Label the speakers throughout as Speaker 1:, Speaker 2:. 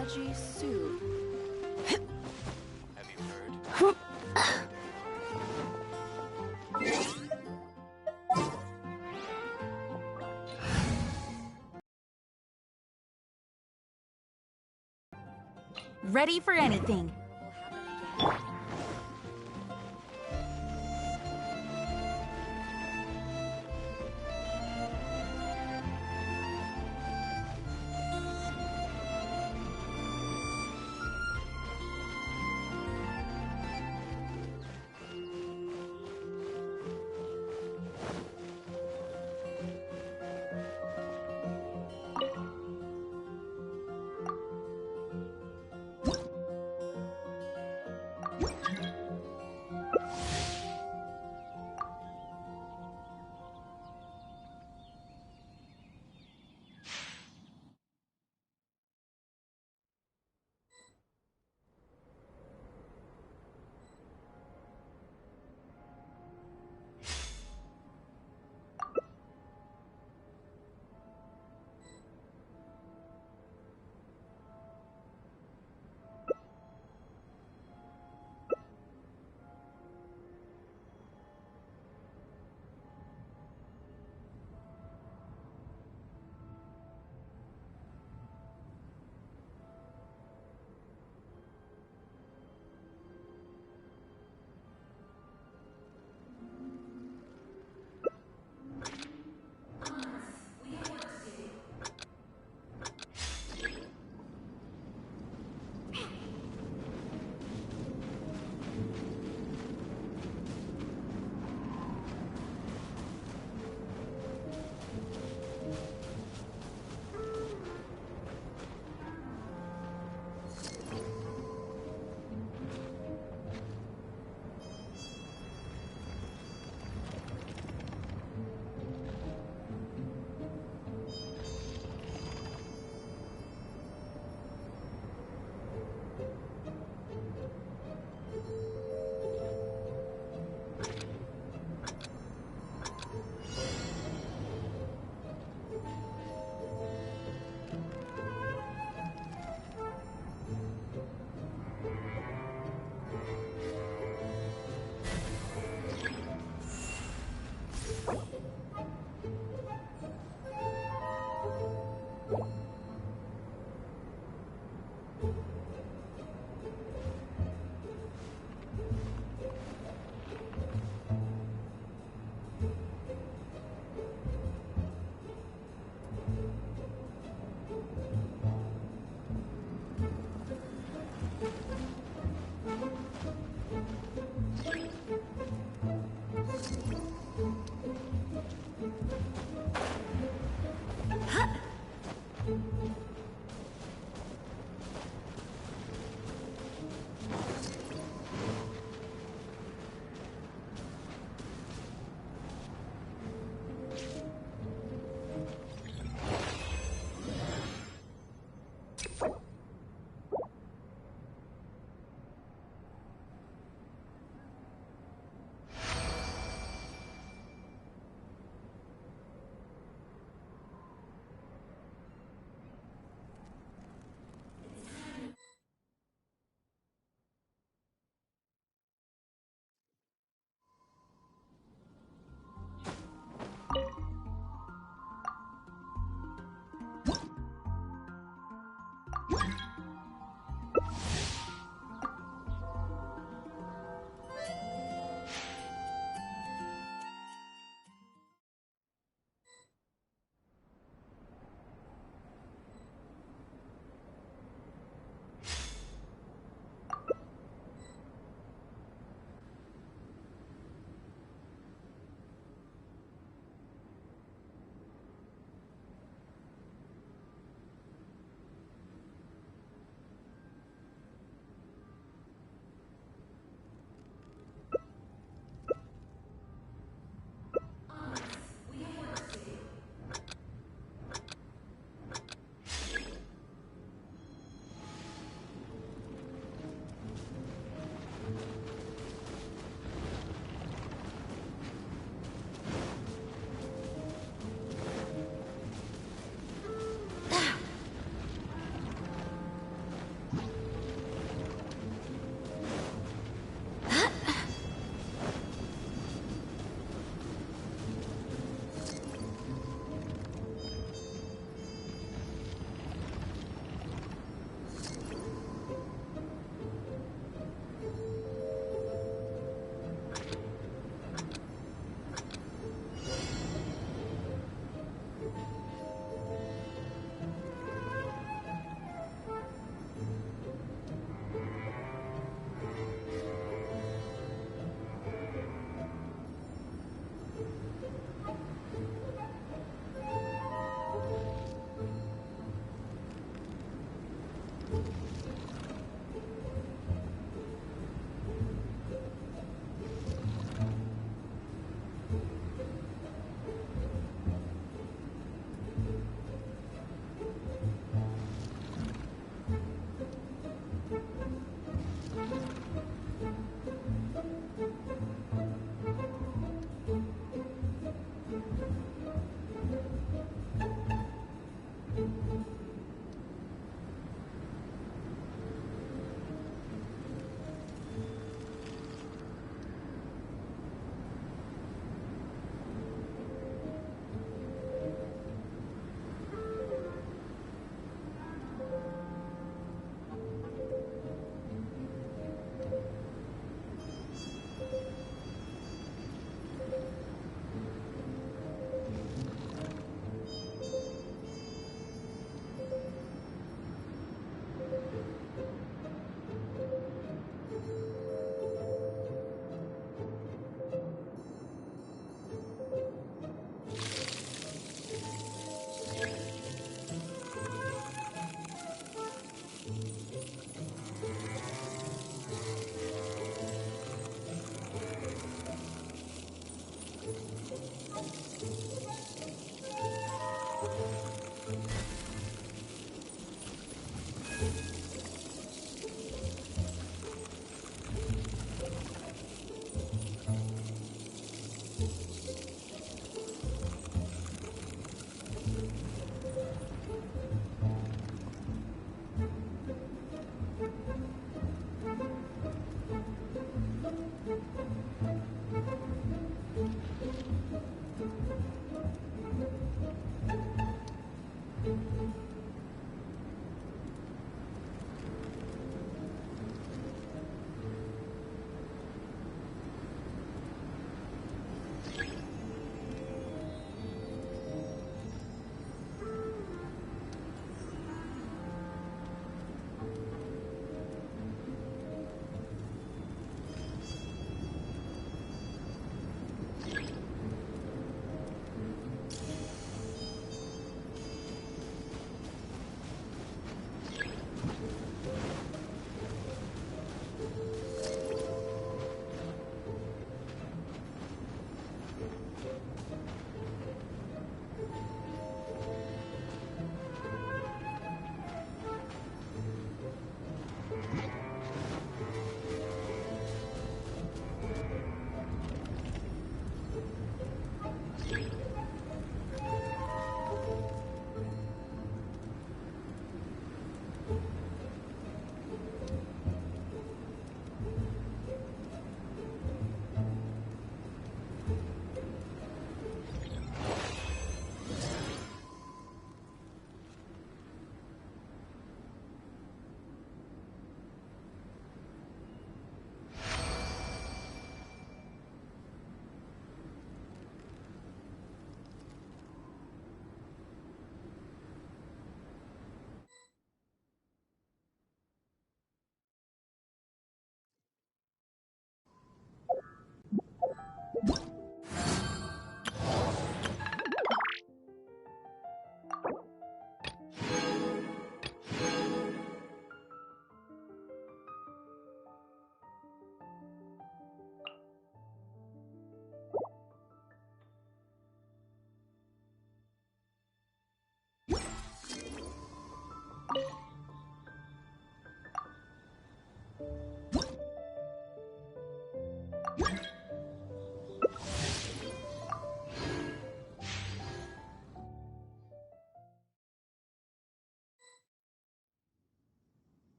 Speaker 1: veggie soup.
Speaker 2: Have you heard?
Speaker 3: Ready for anything.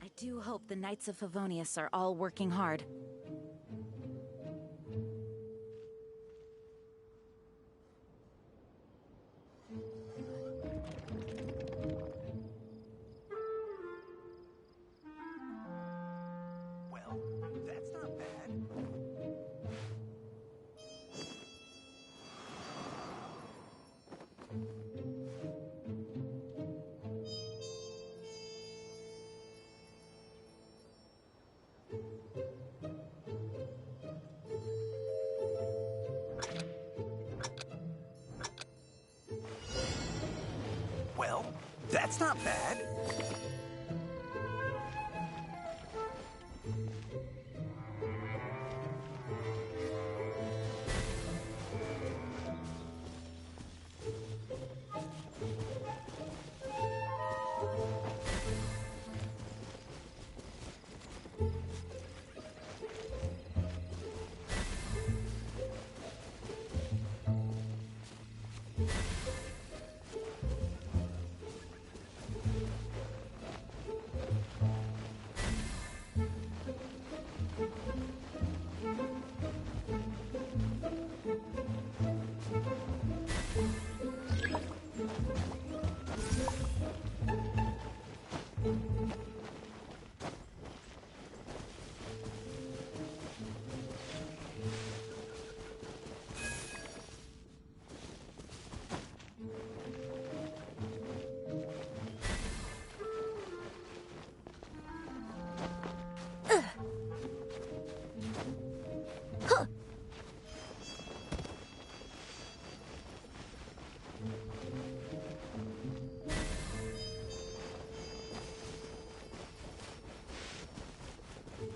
Speaker 1: I do hope the Knights of Favonius are all working hard.
Speaker 3: Well, that's not bad. Well, that's not bad.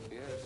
Speaker 2: Yes,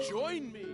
Speaker 2: join me.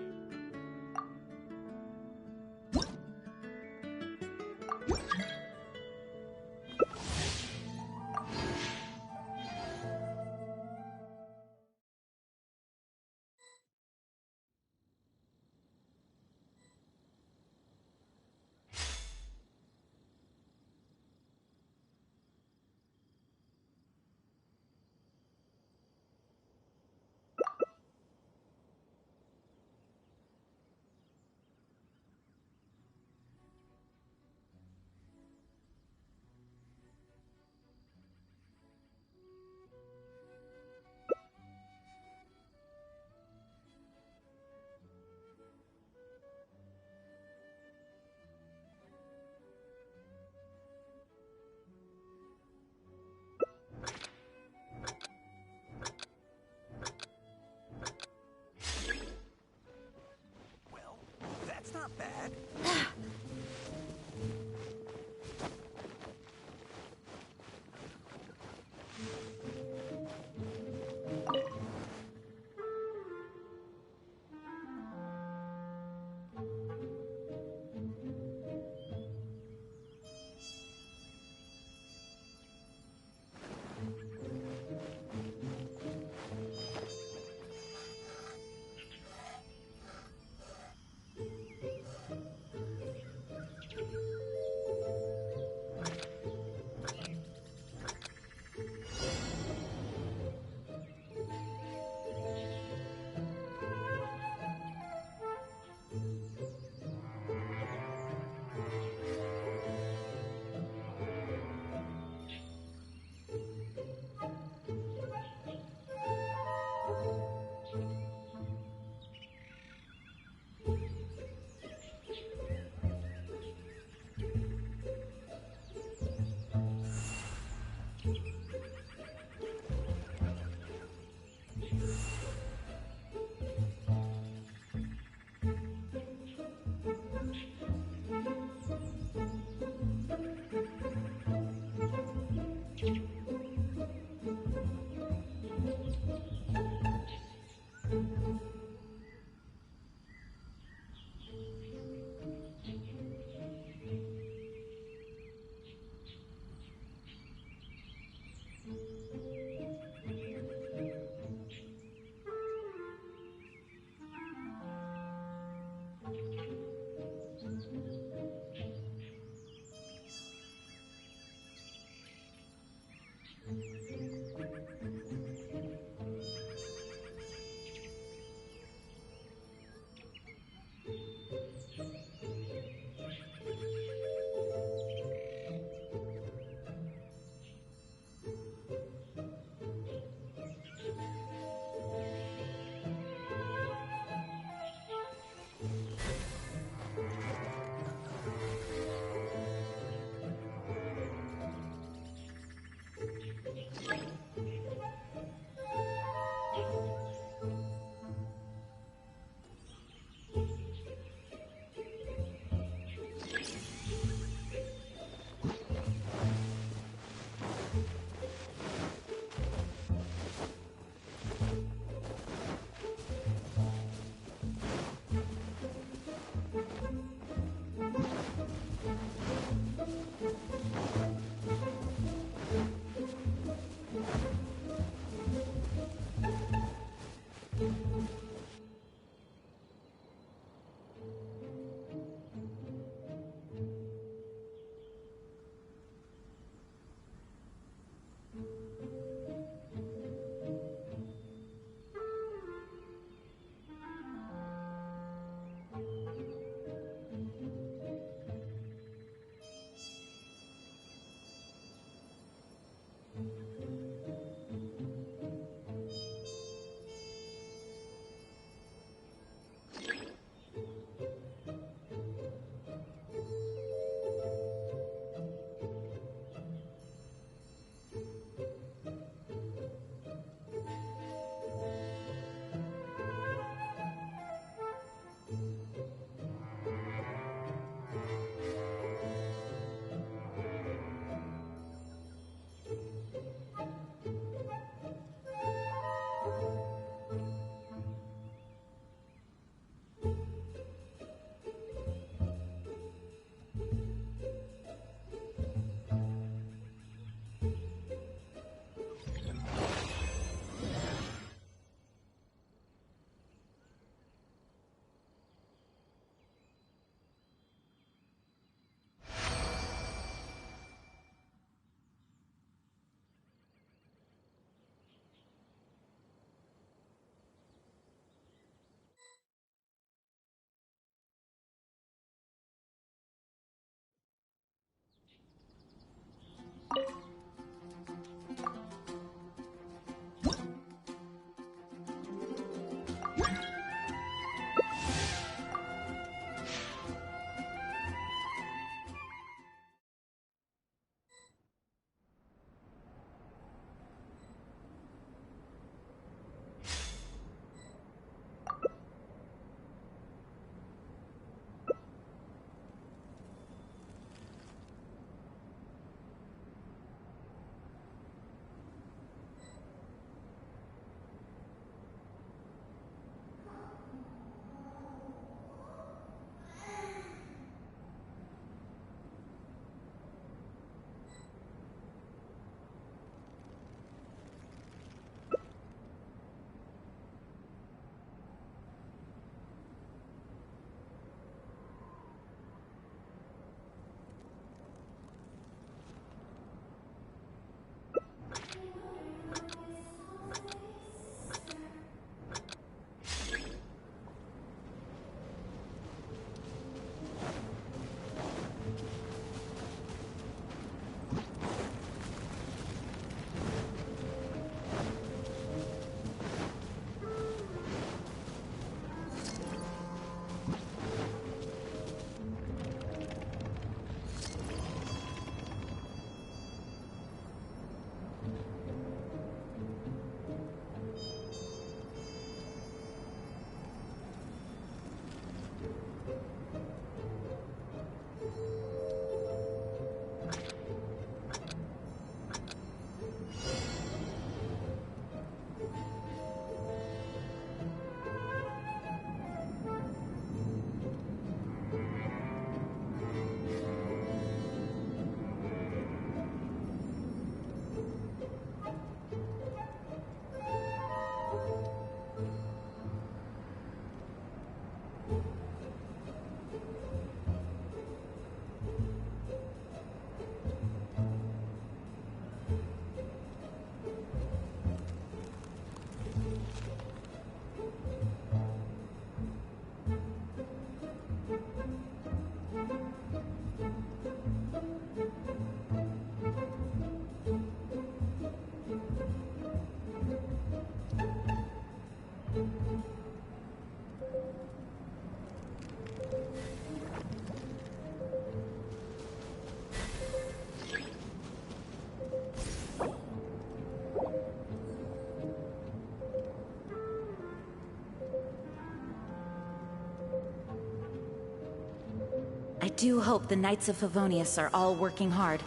Speaker 1: do hope the Knights of Favonius are all working hard.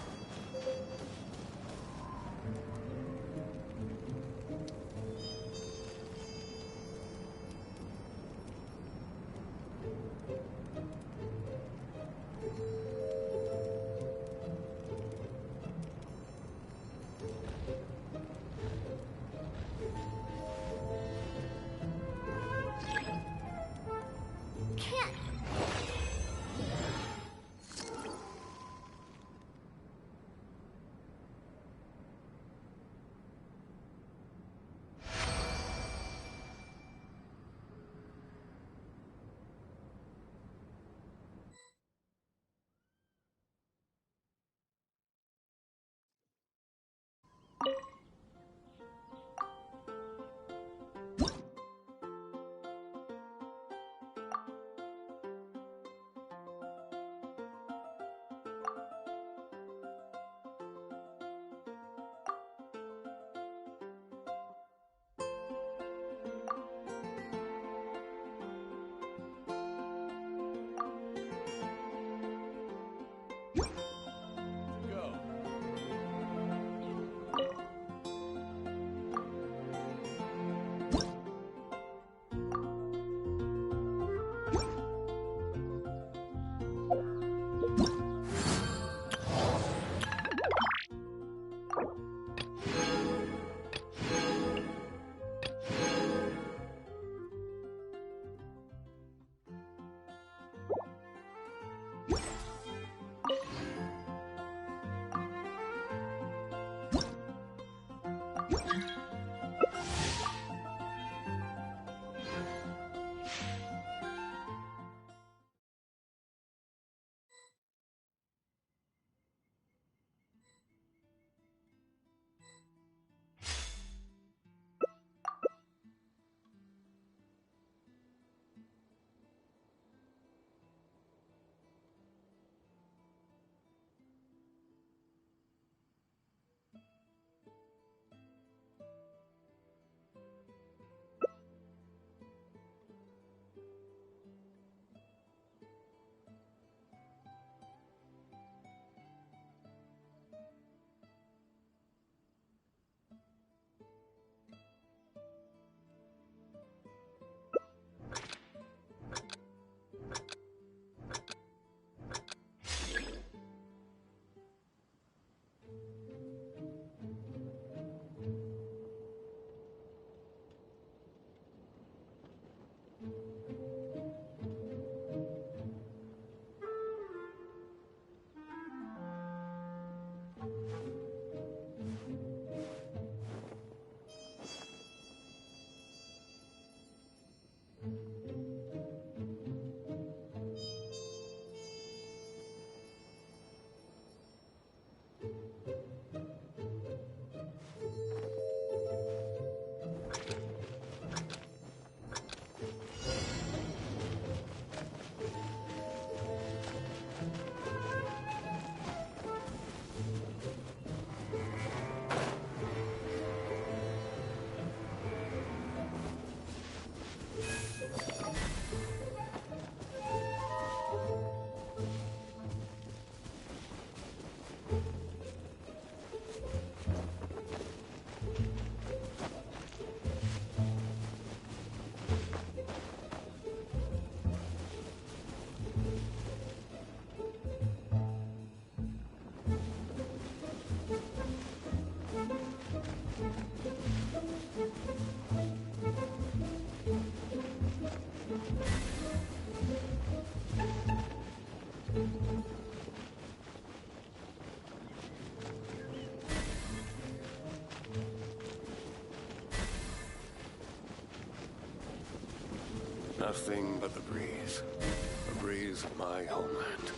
Speaker 4: Nothing but the breeze. The breeze of my homeland.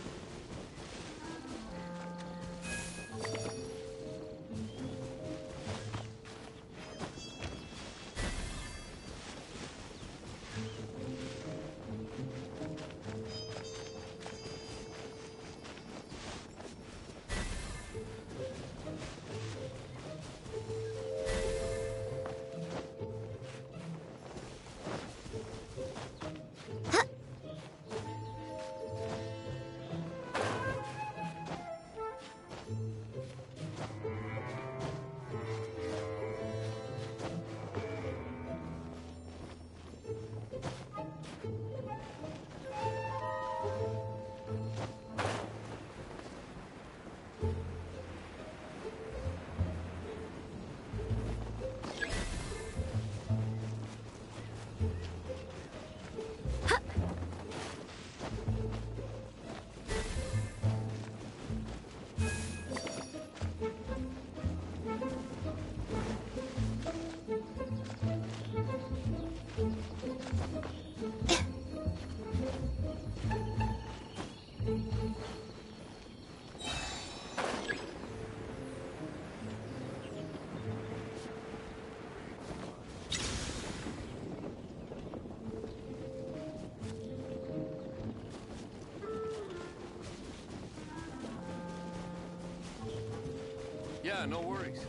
Speaker 4: Yeah, no worries.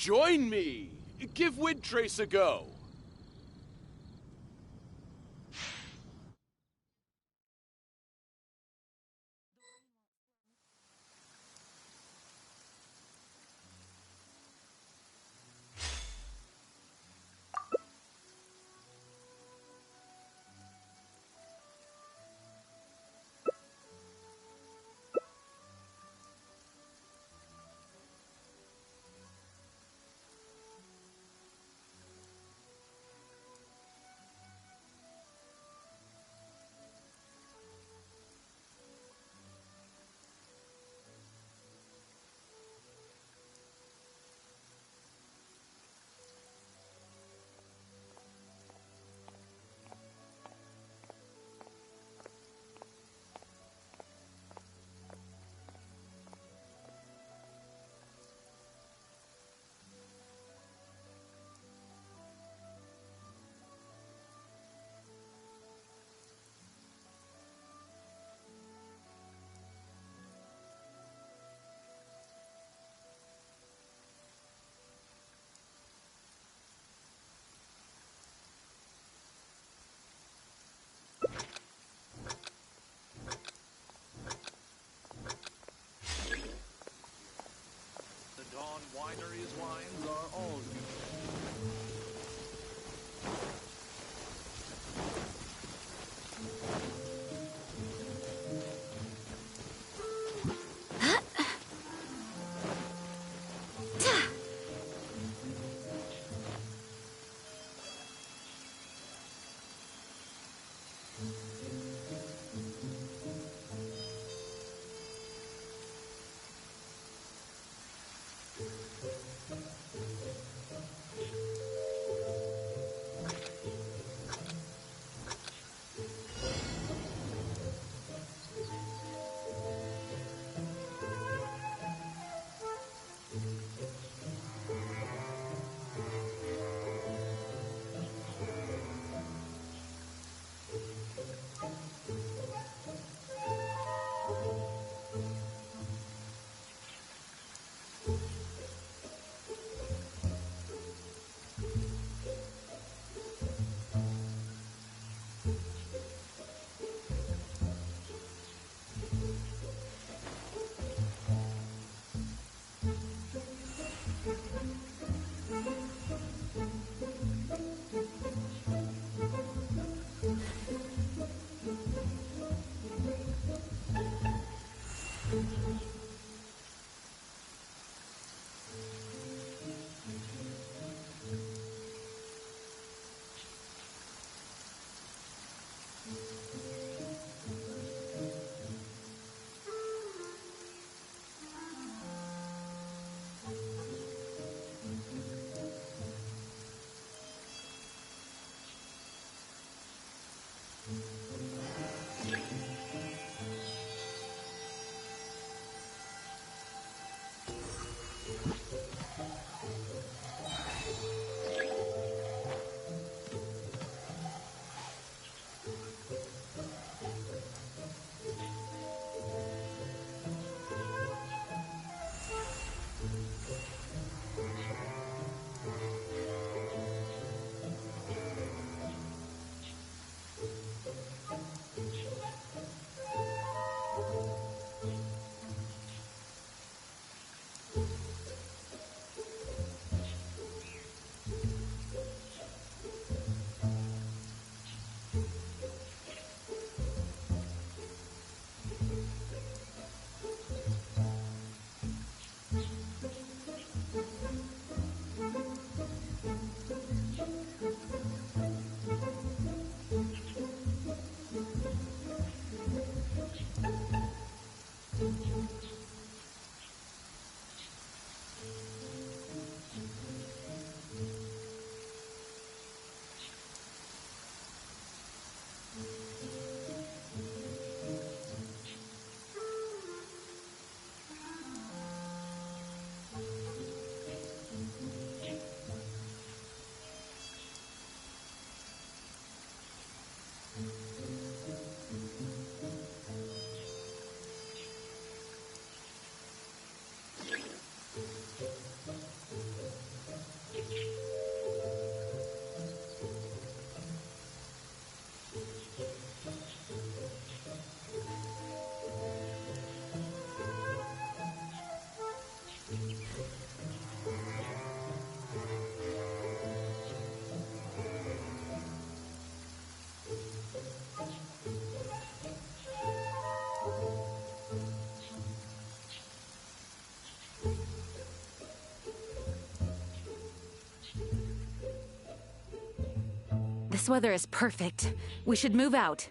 Speaker 5: Join me! Give Windtrace a go!
Speaker 1: weather is perfect. We should move out.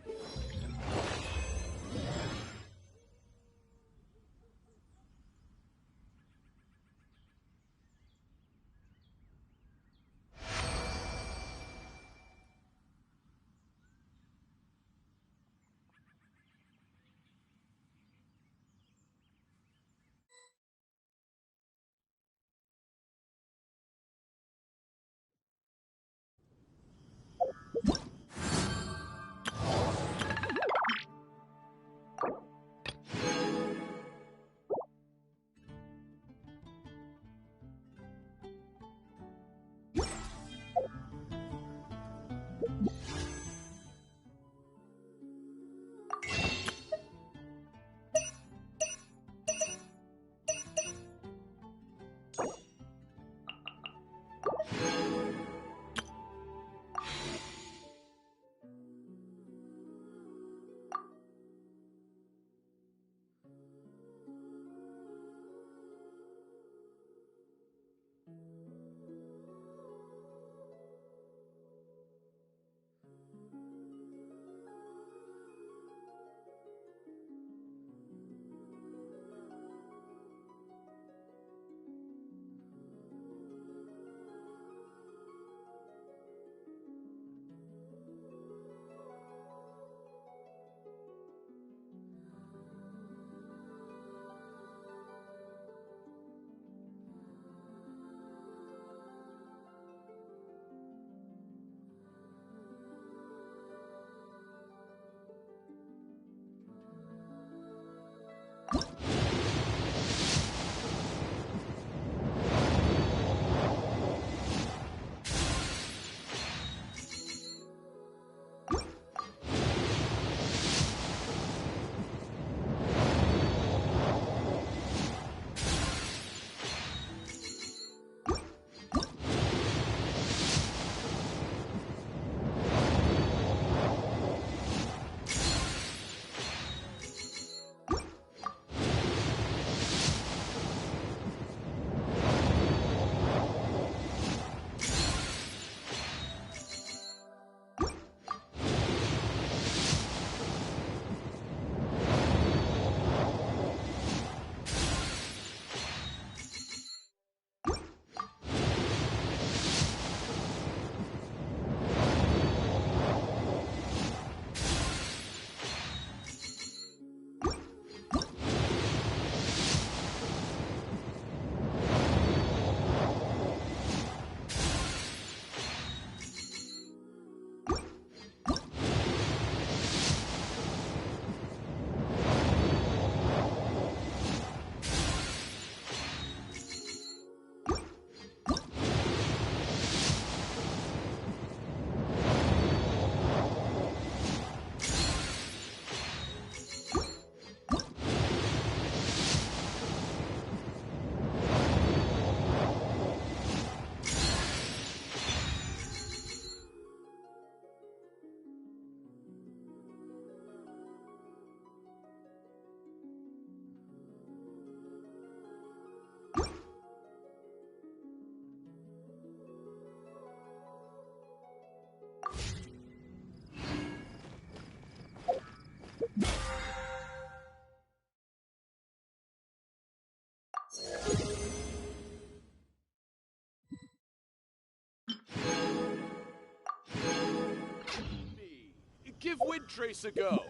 Speaker 5: Give Windtrace a go.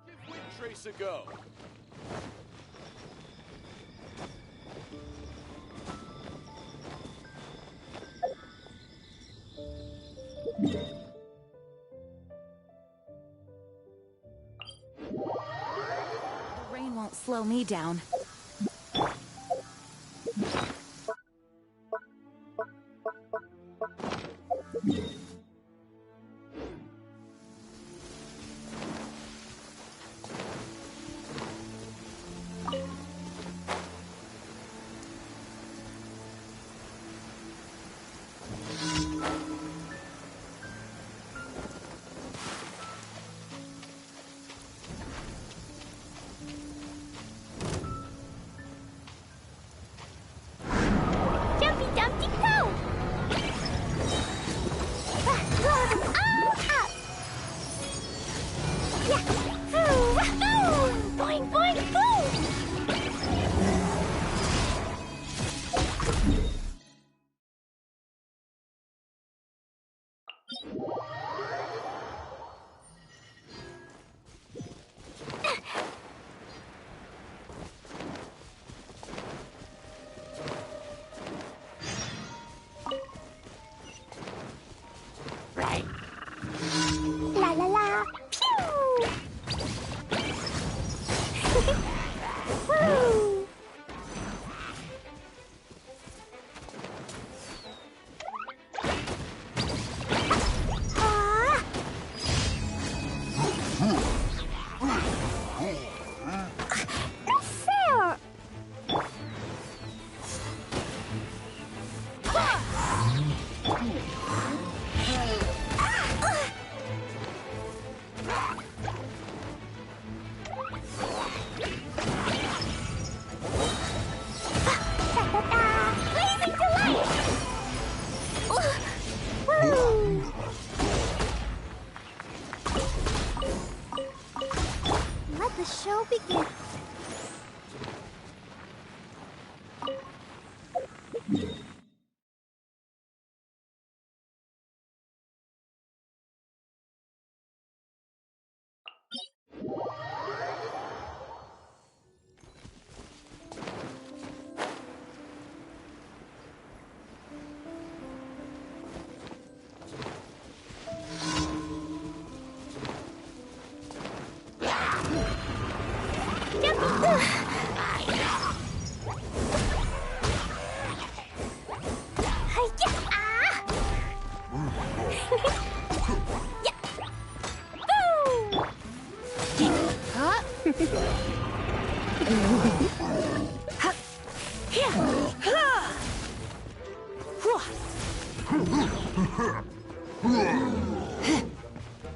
Speaker 5: Give Windtrace a go.
Speaker 1: The rain won't slow me down.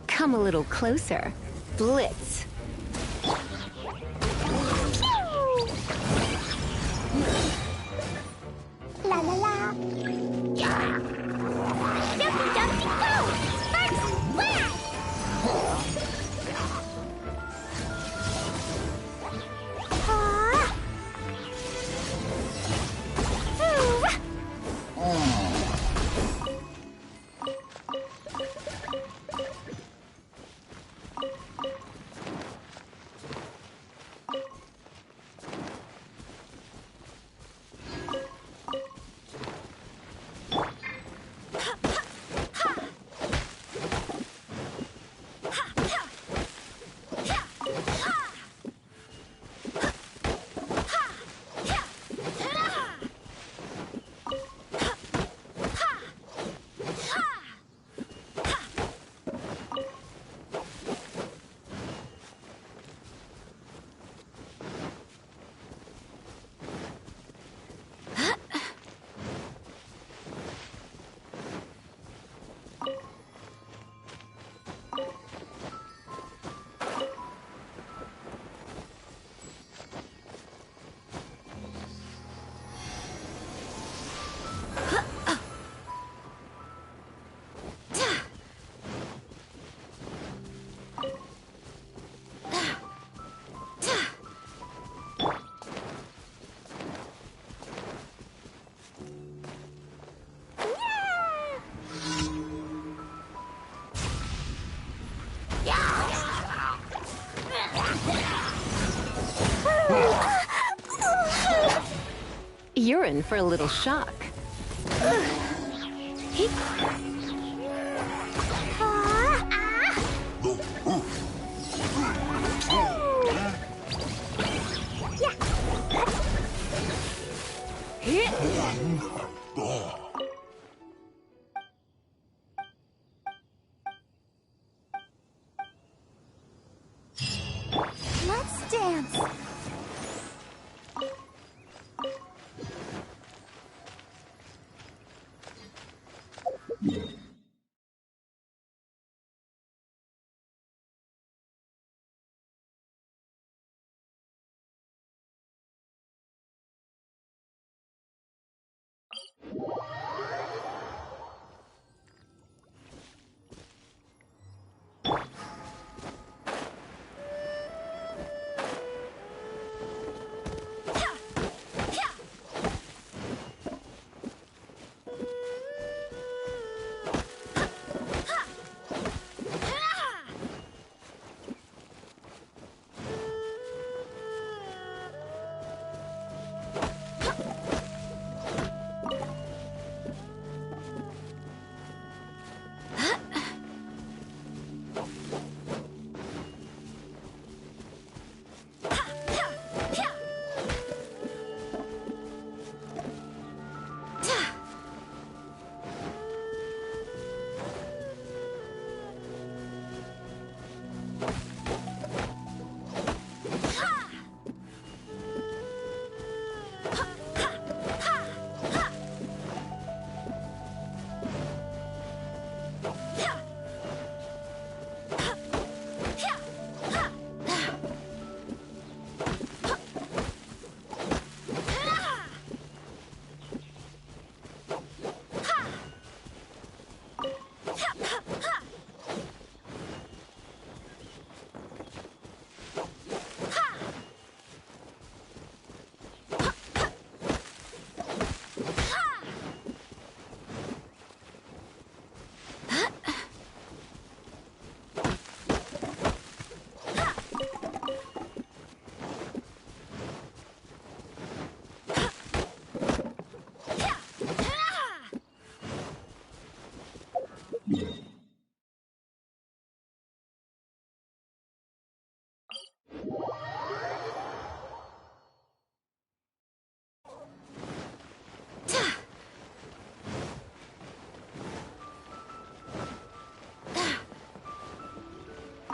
Speaker 6: Come a little closer. Blitz.
Speaker 7: La la la. Yeah. Jumpy, jumpy, go! First, whack!
Speaker 6: You're in for a little shock.
Speaker 7: Let's dance.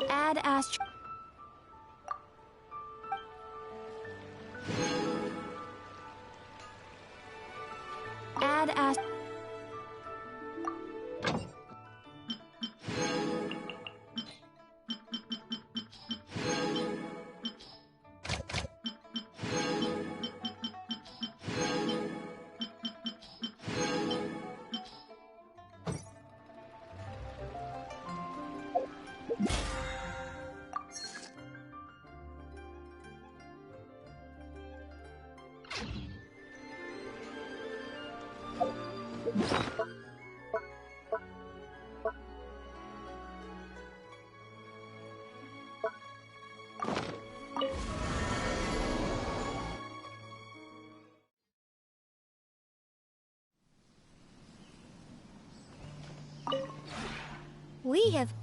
Speaker 6: Add Astro. Add Astro.
Speaker 7: We have...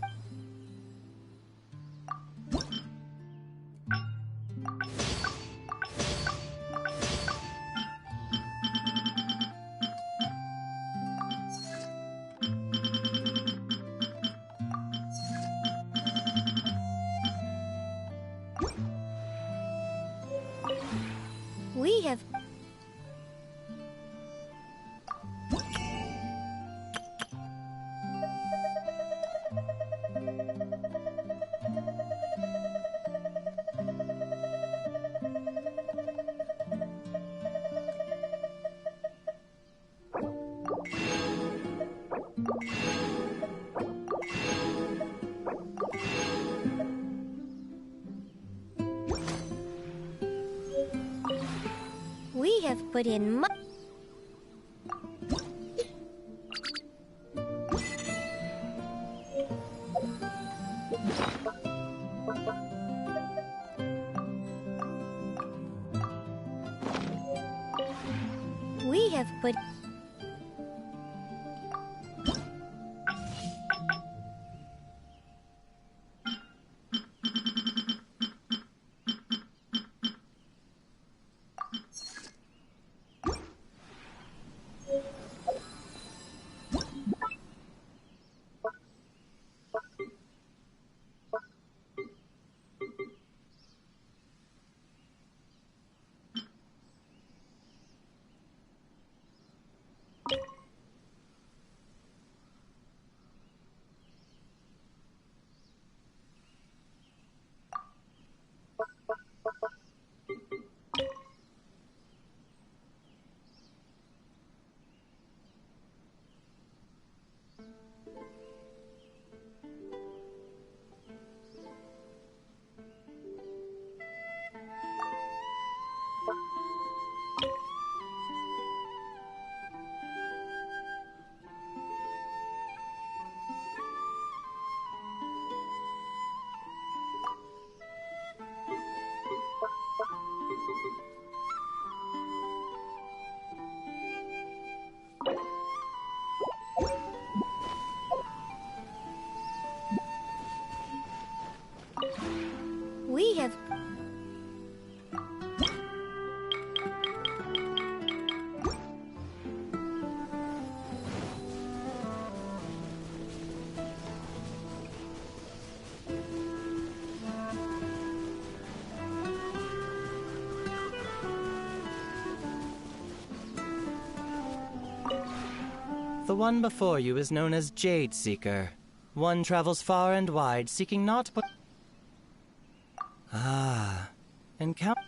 Speaker 7: We have... We have put in much... We have put... We have...
Speaker 8: The one before you is known as Jade Seeker. One travels far and wide, seeking naught but... Ah, encounter...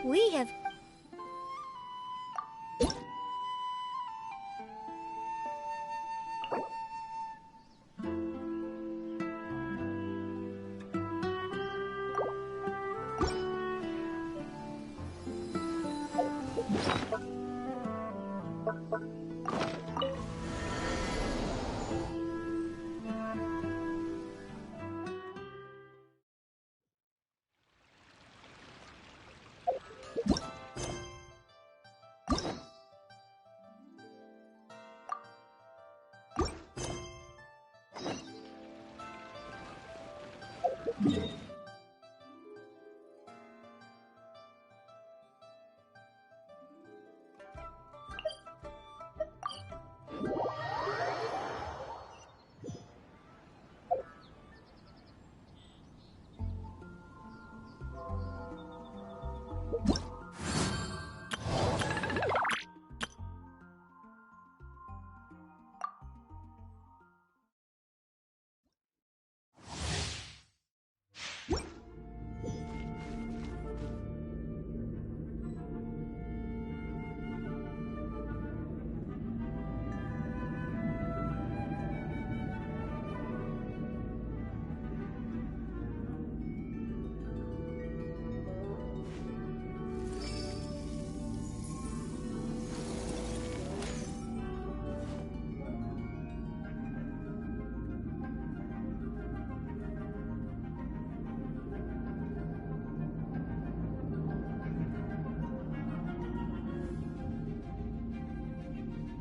Speaker 7: We have...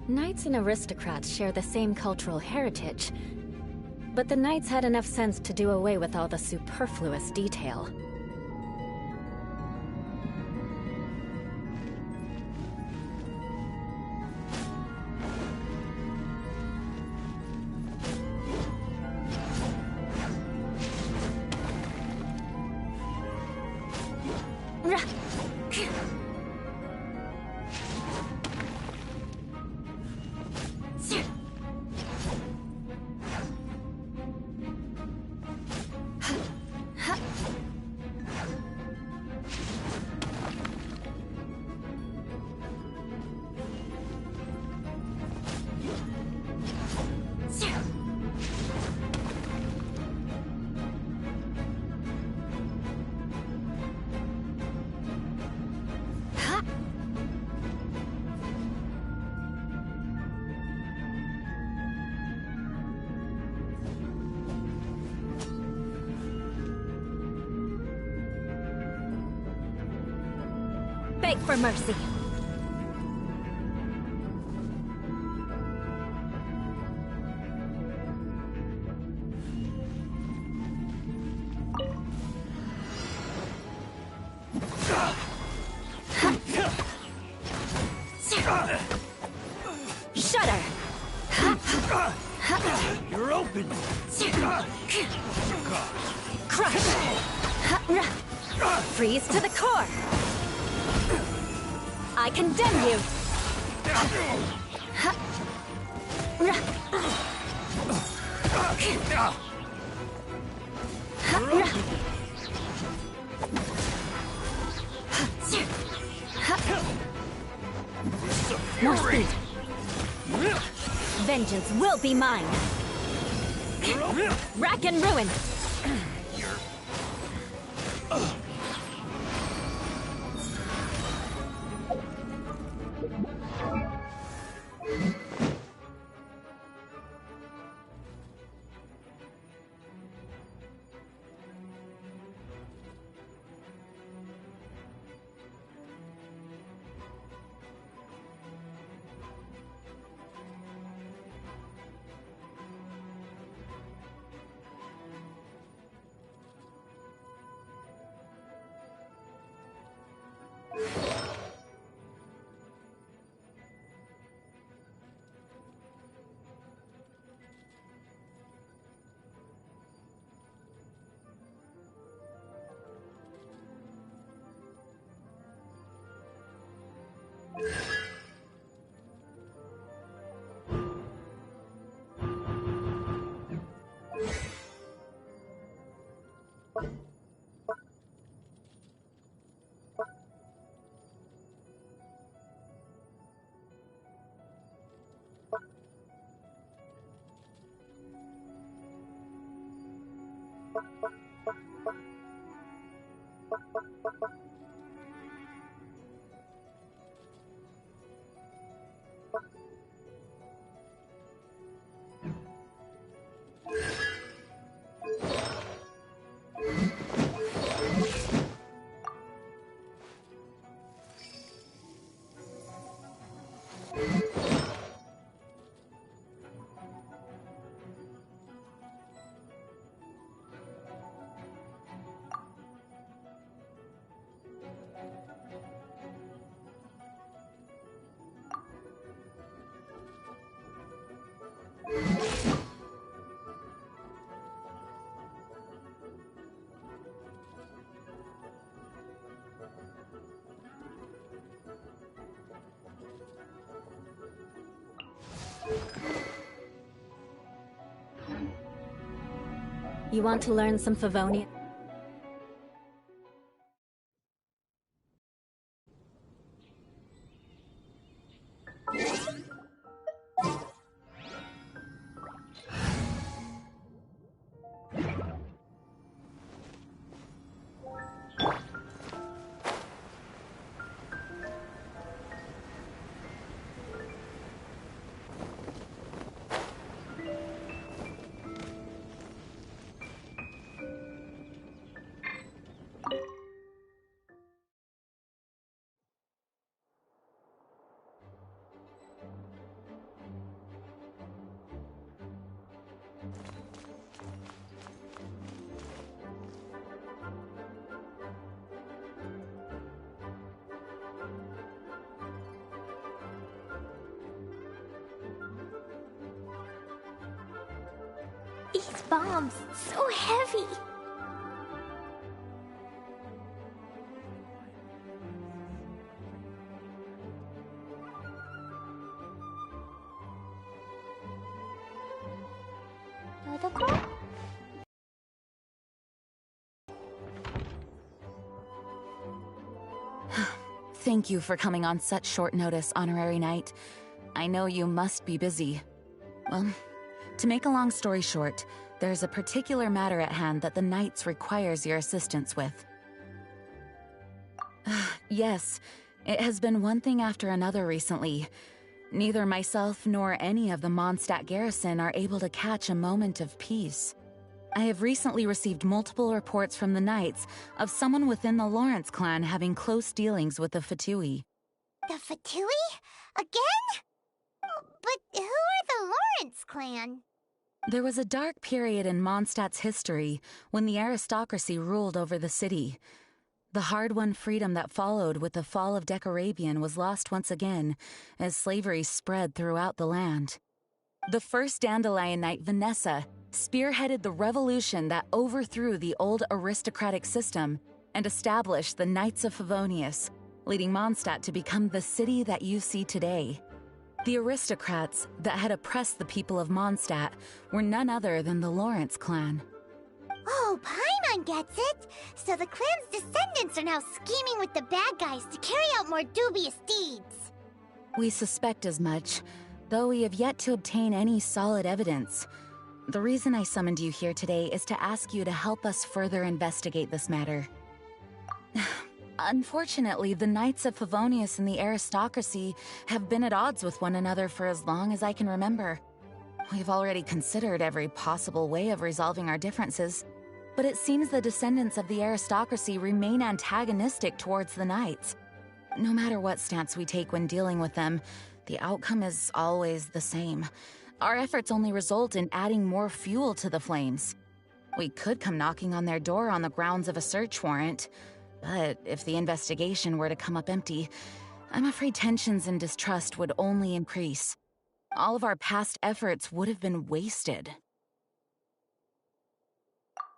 Speaker 6: Knights and aristocrats share the same cultural heritage, but the knights had enough sense to do away with all the superfluous detail. Beg for mercy. Shudder.
Speaker 3: You're open.
Speaker 6: Crush. Freeze to the core. I condemn you! More speed. Vengeance will be mine. Rack and ruin. You want to learn some Favonian?
Speaker 7: These bombs, so heavy.
Speaker 1: Thank you for coming on such short notice, Honorary Knight. I know you must be busy. Well, to make a long story short, there's a particular matter at hand that the Knights requires your assistance with. Yes, it has been one thing after another recently. Neither myself nor any of the Mondstadt garrison are able to catch a moment of peace. I have recently received multiple reports from the Knights of someone within the Lawrence clan having close dealings with the Fatui.
Speaker 7: The Fatui? Again? But who are the Lawrence clan?
Speaker 1: There was a dark period in Mondstadt's history when the aristocracy ruled over the city. The hard-won freedom that followed with the fall of Decarabian was lost once again as slavery spread throughout the land. The first Dandelion Knight, Vanessa, spearheaded the revolution that overthrew the old aristocratic system and established the Knights of Favonius, leading Mondstadt to become the city that you see today. The aristocrats that had oppressed the people of Mondstadt were none other than the Lawrence clan.
Speaker 7: Oh, Paimon gets it! So the clan's descendants are now scheming with the bad guys to carry out more dubious deeds.
Speaker 1: We suspect as much, though we have yet to obtain any solid evidence. The reason I summoned you here today is to ask you to help us further investigate this matter. Unfortunately, the Knights of Favonius and the aristocracy have been at odds with one another for as long as I can remember. We've already considered every possible way of resolving our differences, but it seems the descendants of the aristocracy remain antagonistic towards the Knights. No matter what stance we take when dealing with them, the outcome is always the same. Our efforts only result in adding more fuel to the flames. We could come knocking on their door on the grounds of a search warrant, but if the investigation were to come up empty, I'm afraid tensions and distrust would only increase. All of our past efforts would have been wasted.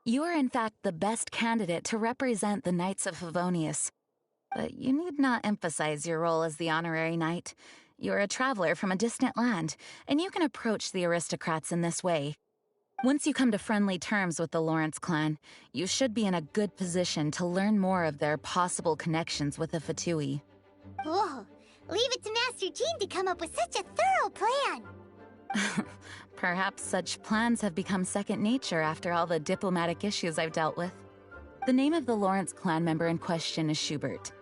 Speaker 1: You are in fact the best candidate to represent the Knights of Favonius. But you need not emphasize your role as the honorary knight. You're a traveler from a distant land, and you can approach the aristocrats in this way. Once you come to friendly terms with the Lawrence clan, you should be in a good position to learn more of their possible connections with the Fatui.
Speaker 7: Whoa, leave it to Master Jean to come up with such a thorough plan.
Speaker 1: Perhaps such plans have become second nature after all the diplomatic issues I've dealt with. The name of the Lawrence clan member in question is Schubert.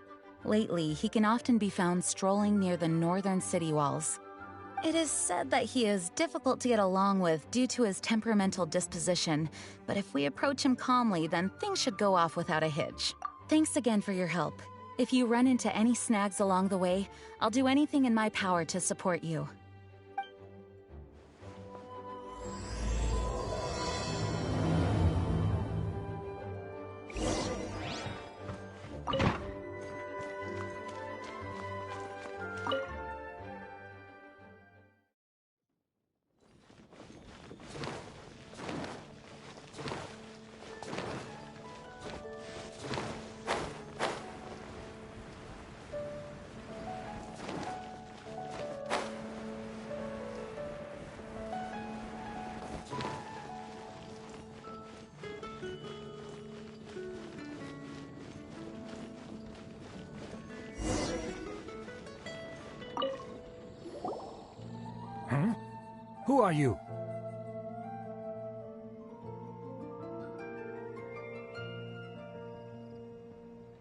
Speaker 1: Lately, he can often be found strolling near the northern city walls. It is said that he is difficult to get along with due to his temperamental disposition, but if we approach him calmly, then things should go off without a hitch. Thanks again for your help. If you run into any snags along the way, I'll do anything in my power to support you.
Speaker 9: Who are you?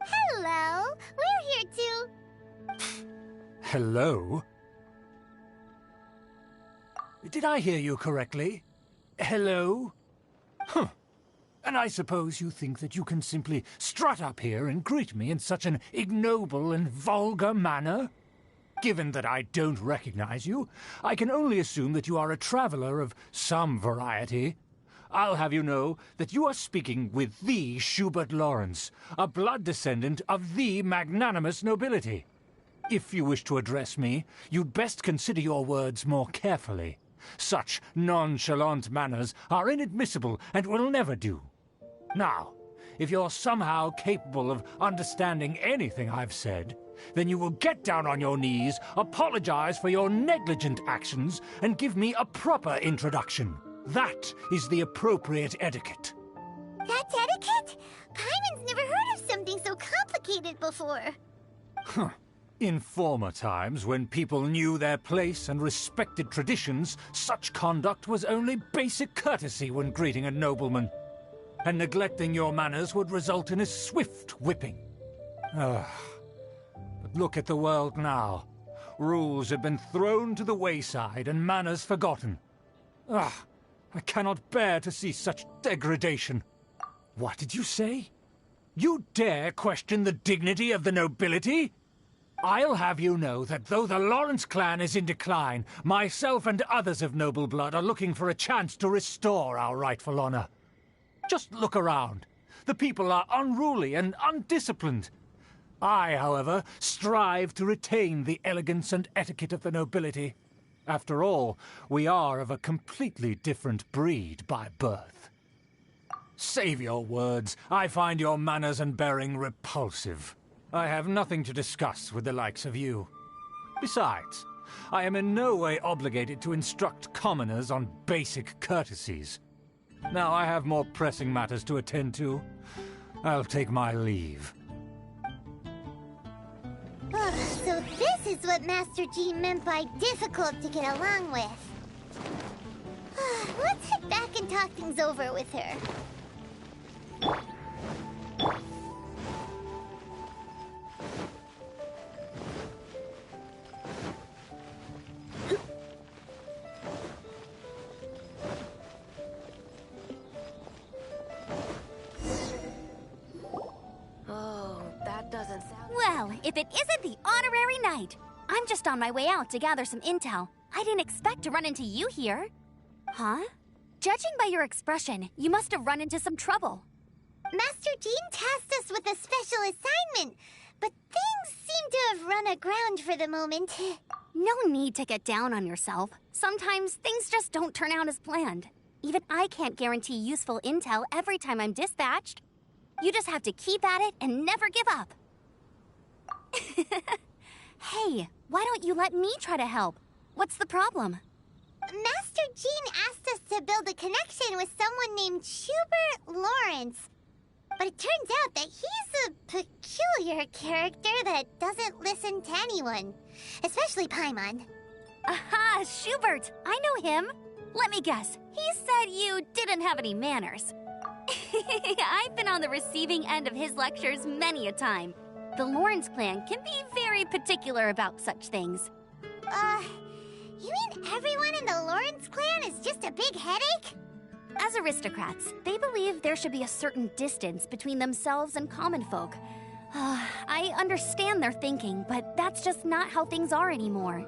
Speaker 7: Hello! We're here to...
Speaker 9: Hello? Did I hear you correctly? Hello? Huh. And I suppose you think that you can simply strut up here and greet me in such an ignoble and vulgar manner? Given that I don't recognize you, I can only assume that you are a traveler of some variety. I'll have you know that you are speaking with the Schubert Lawrence, a blood descendant of the magnanimous nobility. If you wish to address me, you'd best consider your words more carefully. Such nonchalant manners are inadmissible and will never do. Now, if you're somehow capable of understanding anything I've said, then you will get down on your knees, apologize for your negligent actions, and give me a proper introduction. That is the appropriate etiquette.
Speaker 7: That's etiquette? Paimon's never heard of something so complicated before.
Speaker 9: Huh. In former times, when people knew their place and respected traditions, such conduct was only basic courtesy when greeting a nobleman. And neglecting your manners would result in a swift whipping. But look at the world now. Rules have been thrown to the wayside and manners forgotten. I cannot bear to see such degradation. What did you say? You dare question the dignity of the nobility? I'll have you know that though the Lawrence clan is in decline, myself and others of noble blood are looking for a chance to restore our rightful honor. Just look around. The people are unruly and undisciplined. I, however, strive to retain the elegance and etiquette of the nobility. After all, we are of a completely different breed by birth. Save your words. I find your manners and bearing repulsive. I have nothing to discuss with the likes of you. Besides, I am in no way obligated to instruct commoners on basic courtesies. Now I have more pressing matters to attend to. I'll take my leave.
Speaker 7: So this is what Master G meant by difficult to get along with. Let's head back and talk things over with her.
Speaker 10: Well, if it isn't the honorary knight! I'm just on my way out to gather some intel. I didn't expect to run into you here. Huh? Judging by your expression, you must have run into some trouble.
Speaker 7: Master Jean tasked us with a special assignment, but things seem to have run aground for the moment.
Speaker 10: No need to get down on yourself. Sometimes things just don't turn out as planned. Even I can't guarantee useful intel every time I'm dispatched. You just have to keep at it and never give up. Hey, why don't you let me try to help? What's the problem?
Speaker 7: Master Jean asked us to build a connection with someone named Schubert Lawrence. But it turns out that he's a peculiar character that doesn't listen to anyone, especially Paimon.
Speaker 10: Aha, Schubert! I know him. Let me guess, he said you didn't have any manners. I've been on the receiving end of his lectures many a time. The Lawrence clan can be very particular about such things.
Speaker 7: You mean everyone in the Lawrence clan is just a big headache?
Speaker 10: As aristocrats, they believe there should be a certain distance between themselves and common folk. I understand their thinking, but that's just not how things are anymore.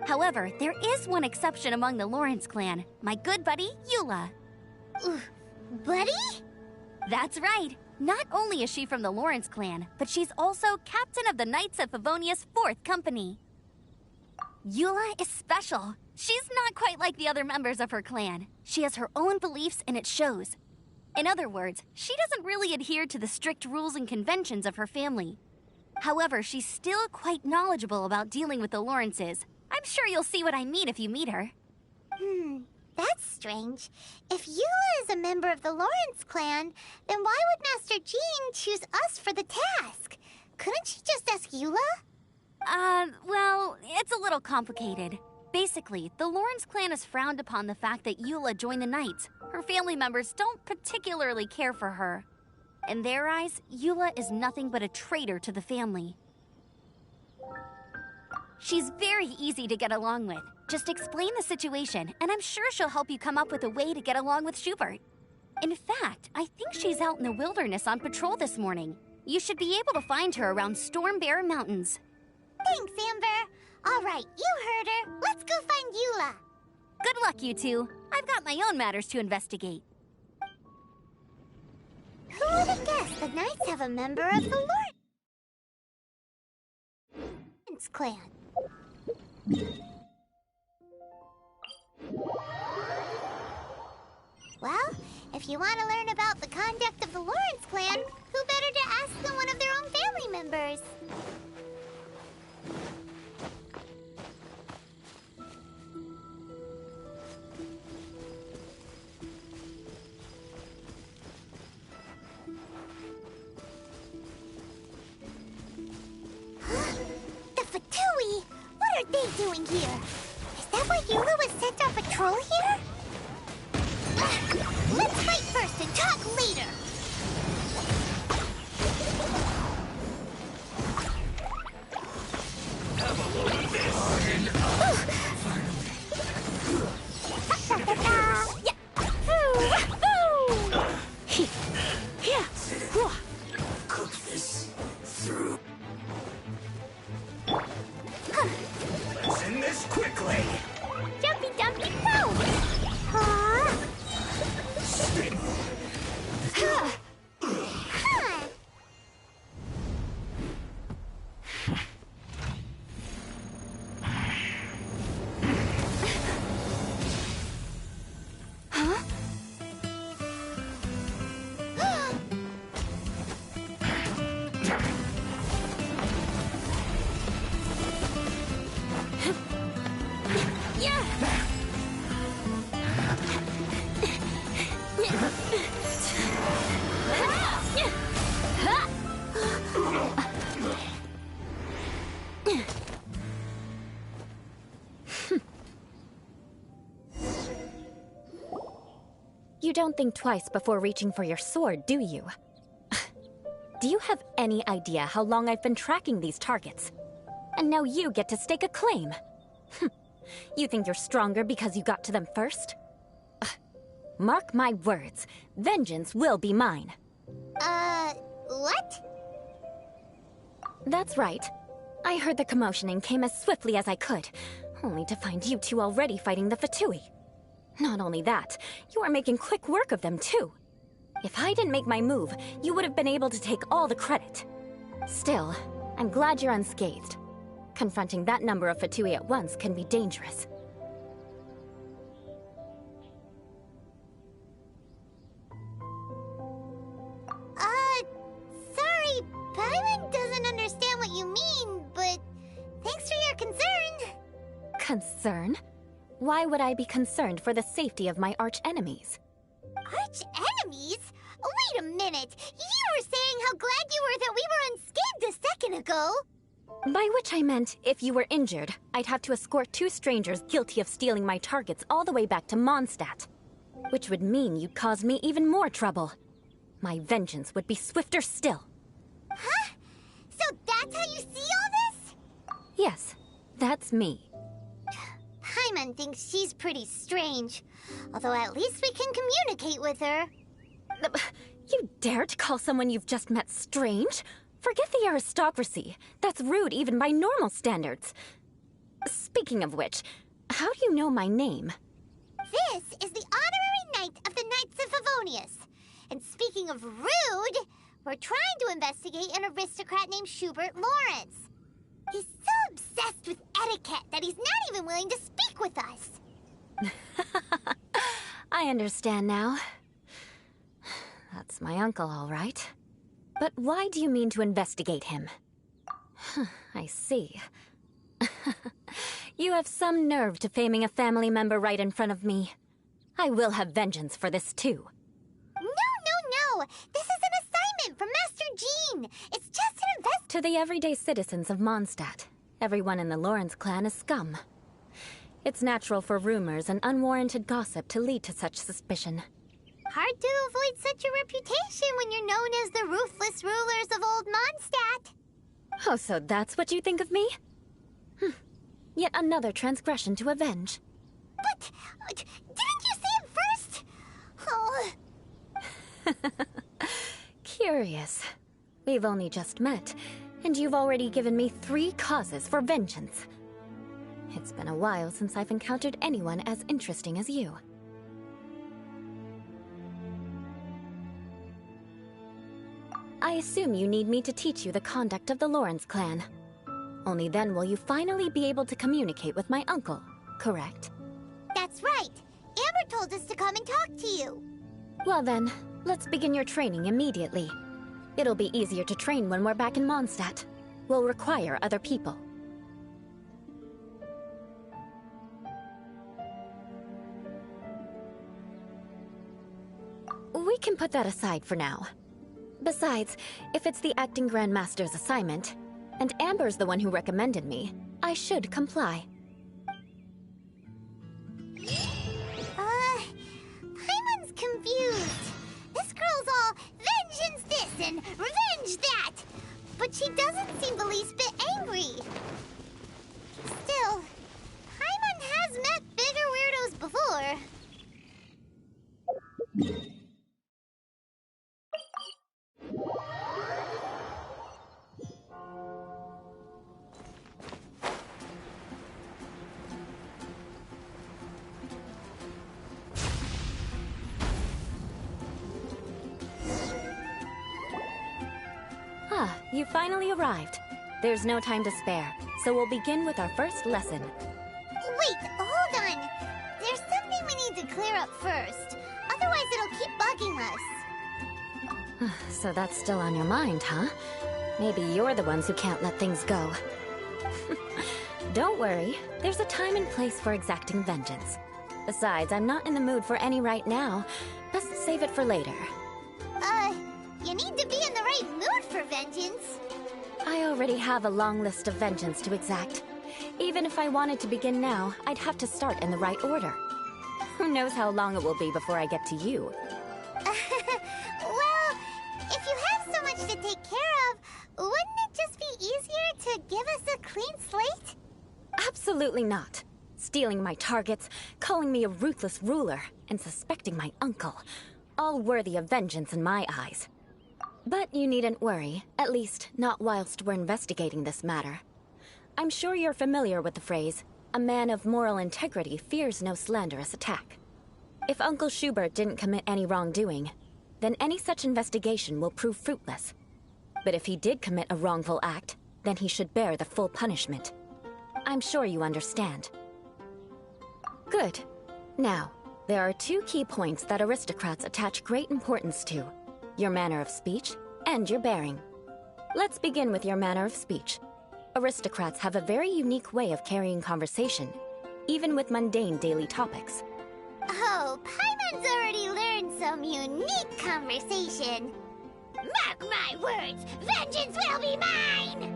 Speaker 10: However, there is one exception among the Lawrence clan, my good buddy, Eula.
Speaker 7: Buddy?
Speaker 10: That's right. Not only is she from the Lawrence clan, but she's also captain of the Knights of Favonia's 4th company. Eula is special. She's not quite like the other members of her clan. She has her own beliefs and it shows. In other words, she doesn't really adhere to the strict rules and conventions of her family. However, she's still quite knowledgeable about dealing with the Lawrences. I'm sure you'll see what I mean if you meet her.
Speaker 7: That's strange. If Eula is a member of the Lawrence clan, then why would Master Jean choose us for the task? Couldn't she just ask Eula?
Speaker 10: Well, it's a little complicated. Basically, the Lawrence clan has frowned upon the fact that Eula joined the Knights. Her family members don't particularly care for her. In their eyes, Eula is nothing but a traitor to the family. She's very easy to get along with. Just explain the situation, and I'm sure she'll help you come up with a way to get along with Schubert. In fact, I think she's out in the wilderness on patrol this morning. You should be able to find her around Storm Bear Mountains.
Speaker 7: Thanks, Amber. All right, you heard her. Let's go find Eula.
Speaker 10: Good luck, you two. I've got my own matters to investigate.
Speaker 7: Who would have guessed the Knights have a member of the Lawrence clan? Well, if you want to learn about the conduct of the Lawrence clan, who better to ask than one of their own family members? The Fatui! What are they doing here? Is that why Eula was sent on patrol here? Let's fight first and talk later!
Speaker 3: Cook this through. Let's end this quickly.
Speaker 7: Jumpy dumpy go!
Speaker 6: You don't think twice before reaching for your sword, do you? Do you have any idea how long I've been tracking these targets? And now you get to stake a claim. You think you're stronger because you got to them first? Mark my words, vengeance will be mine.
Speaker 7: What?
Speaker 6: That's right. I heard the commotion and came as swiftly as I could, only to find you two already fighting the Fatui. Not only that, you are making quick work of them too. If I didn't make my move, you would have been able to take all the credit. Still, I'm glad you're unscathed. Confronting that number of Fatui at once can be dangerous.
Speaker 7: Sorry, Paimon doesn't understand what you mean, but thanks for your concern.
Speaker 6: Concern? Why would I be concerned for the safety of my arch-enemies?
Speaker 7: Arch-enemies? Wait a minute! You were saying how glad you were that we were unscathed a second ago!
Speaker 6: By which I meant, if you were injured, I'd have to escort 2 strangers guilty of stealing my targets all the way back to Mondstadt. Which would mean you'd cause me even more trouble. My vengeance would be swifter still.
Speaker 7: Huh? So that's how you see all this?
Speaker 6: Yes, that's me.
Speaker 7: Paimon thinks she's pretty strange. Although at least we can communicate with her.
Speaker 6: You dare to call someone you've just met strange? Forget the aristocracy. That's rude even by normal standards. Speaking of which, how do you know my name?
Speaker 7: This is the honorary knight of the Knights of Favonius. And speaking of rude, we're trying to investigate an aristocrat named Schubert Lawrence. He's so obsessed with etiquette that he's not even willing to speak with us.
Speaker 6: I understand now. That's my uncle, all right. But why do you mean to investigate him? I see. You have some nerve to faming a family member right in front of me. I will have vengeance for this too.
Speaker 7: No. This is an assignment from Master Jean. It's just an
Speaker 6: To the everyday citizens of Mondstadt, everyone in the Lawrence clan is scum. It's natural for rumors and unwarranted gossip to lead to such suspicion.
Speaker 7: Hard to avoid such a reputation when you're known as the ruthless rulers of Old Mondstadt.
Speaker 6: Oh, so that's what you think of me? Yet another transgression to avenge.
Speaker 7: But didn't you see it first? Oh.
Speaker 6: Curious. We've only just met, and you've already given me 3 causes for vengeance. It's been a while since I've encountered anyone as interesting as you. I assume you need me to teach you the conduct of the Lawrence clan. Only then will you finally be able to communicate with my uncle, correct?
Speaker 7: That's right. Amber told us to come and talk to you.
Speaker 6: Well then, let's begin your training immediately. It'll be easier to train when we're back in Mondstadt. We'll require other people. We can put that aside for now. Besides, if it's the acting Grandmaster's assignment, and Amber's the one who recommended me, I should comply.
Speaker 7: Paimon's confused. This girl's all vengeance this and revenge that. But she doesn't seem the least bit angry. Still, Paimon has met bigger weirdos before.
Speaker 6: You finally arrived. There's no time to spare, so we'll begin with our first lesson.
Speaker 7: Wait, hold on. There's something we need to clear up first. Otherwise it'll keep bugging us.
Speaker 6: So that's still on your mind, huh? Maybe you're the ones who can't let things go. Don't worry. There's a time and place for exacting vengeance. Besides, I'm not in the mood for any right now. Best save it for later.
Speaker 7: You need to be in the right mood for vengeance.
Speaker 6: I already have a long list of vengeance to exact. Even if I wanted to begin now, I'd have to start in the right order. Who knows how long it will be before I get to you?
Speaker 7: Well, if you have so much to take care of, wouldn't it just be easier to give us a clean slate?
Speaker 6: Absolutely not. Stealing my targets, calling me a ruthless ruler, and suspecting my uncle. All worthy of vengeance in my eyes. But you needn't worry, at least not whilst we're investigating this matter. I'm sure you're familiar with the phrase, a man of moral integrity fears no slanderous attack. If Uncle Schubert didn't commit any wrongdoing, then any such investigation will prove fruitless. But if he did commit a wrongful act, then he should bear the full punishment. I'm sure you understand. Good. Now, there are 2 key points that aristocrats attach great importance to. Your manner of speech, and your bearing. Let's begin with your manner of speech. Aristocrats have a very unique way of carrying conversation, even with mundane daily topics.
Speaker 7: Oh, Paimon's already learned some unique conversation. Mark my words, vengeance will be mine!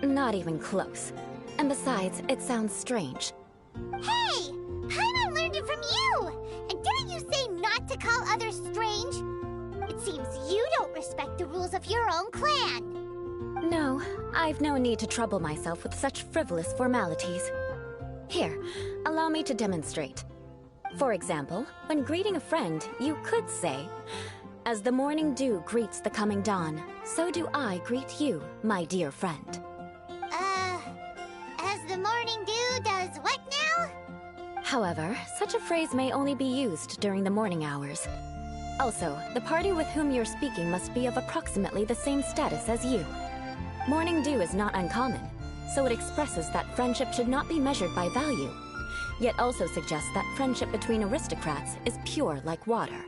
Speaker 6: Not even close. And besides, it sounds strange.
Speaker 7: Hey! Paimon learned it from you! And didn't you say not to call others strange? It seems you don't respect the rules of your own clan.
Speaker 6: No, I've no need to trouble myself with such frivolous formalities. Here, allow me to demonstrate. For example, when greeting a friend, you could say, "As the morning dew greets the coming dawn, so do I greet you, my dear friend."
Speaker 7: As the morning dew does what now?
Speaker 6: However, such a phrase may only be used during the morning hours. Also, the party with whom you're speaking must be of approximately the same status as you. Morning dew is not uncommon, so it expresses that friendship should not be measured by value, yet also suggests that friendship between aristocrats is pure like water.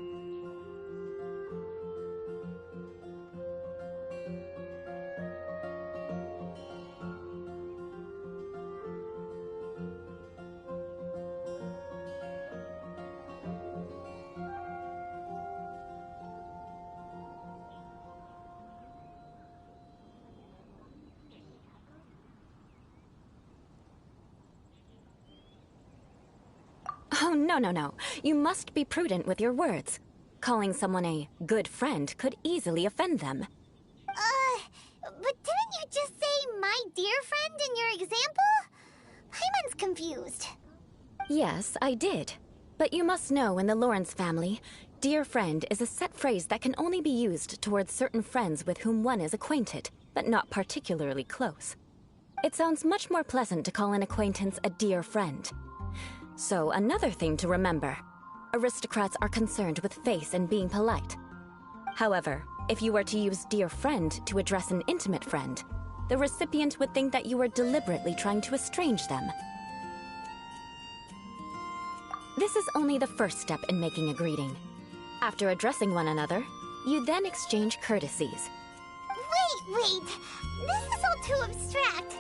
Speaker 6: Oh, no. You must be prudent with your words. Calling someone a good friend could easily offend them.
Speaker 7: But didn't you just say my dear friend in your example? Paimon's confused.
Speaker 6: Yes, I did. But you must know in the Lawrence family, dear friend is a set phrase that can only be used towards certain friends with whom one is acquainted, but not particularly close. It sounds much more pleasant to call an acquaintance a dear friend. So, another thing to remember. Aristocrats are concerned with face and being polite. However, if you were to use dear friend to address an intimate friend, the recipient would think that you were deliberately trying to estrange them. This is only the first step in making a greeting. After addressing one another, you then exchange courtesies.
Speaker 7: Wait! This is all too abstract.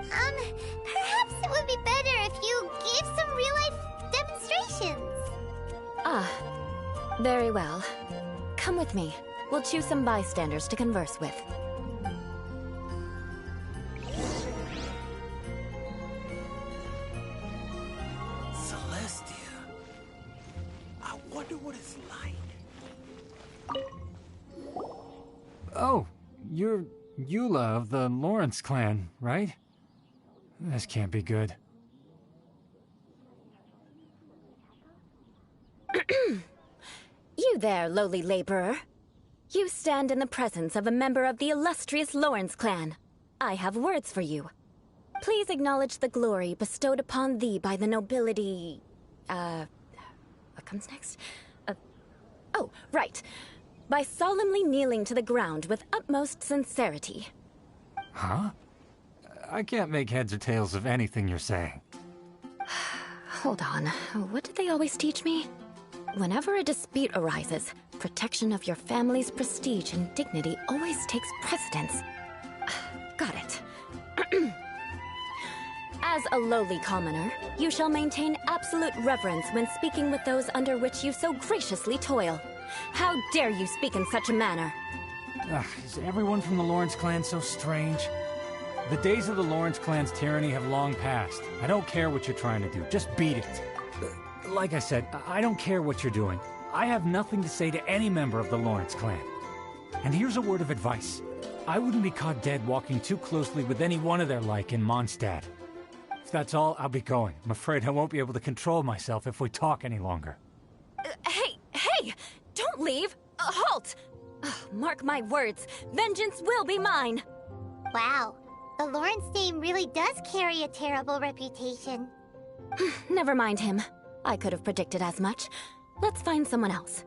Speaker 7: Perhaps it would be better if you gave some real-life demonstrations.
Speaker 6: Ah, very well. Come with me. We'll choose some bystanders to converse with.
Speaker 3: Celestia. I wonder what it's like.
Speaker 9: Oh, you're Eula of the Lawrence clan, right? This can't be good.
Speaker 6: You there, lowly laborer. You stand in the presence of a member of the illustrious Lawrence clan. I have words for you. Please acknowledge the glory bestowed upon thee by the nobility... what comes next? Oh, right. By solemnly kneeling to the ground with utmost sincerity.
Speaker 9: Huh? I can't make heads or tails of anything you're saying.
Speaker 6: Hold on. What did they always teach me? Whenever a dispute arises, protection of your family's prestige and dignity always takes precedence. Got it. As a lowly commoner, you shall maintain absolute reverence when speaking with those under which you so graciously toil. How dare you speak in such a manner?
Speaker 9: Is everyone from the Lawrence clan so strange? The days of the Lawrence clan's tyranny have long passed. I don't care what you're trying to do. Just beat it. Like I said, I don't care what you're doing. I have nothing to say to any member of the Lawrence clan. And here's a word of advice. I wouldn't be caught dead walking too closely with any one of their like in Mondstadt. If that's all, I'll be going. I'm afraid I won't be able to control myself if we talk any longer.
Speaker 6: Hey! Don't leave! Halt! Mark my words, vengeance will be mine!
Speaker 7: Wow, the Lawrence name really does carry a terrible reputation.
Speaker 6: Never mind him. I could have predicted as much. Let's find someone else.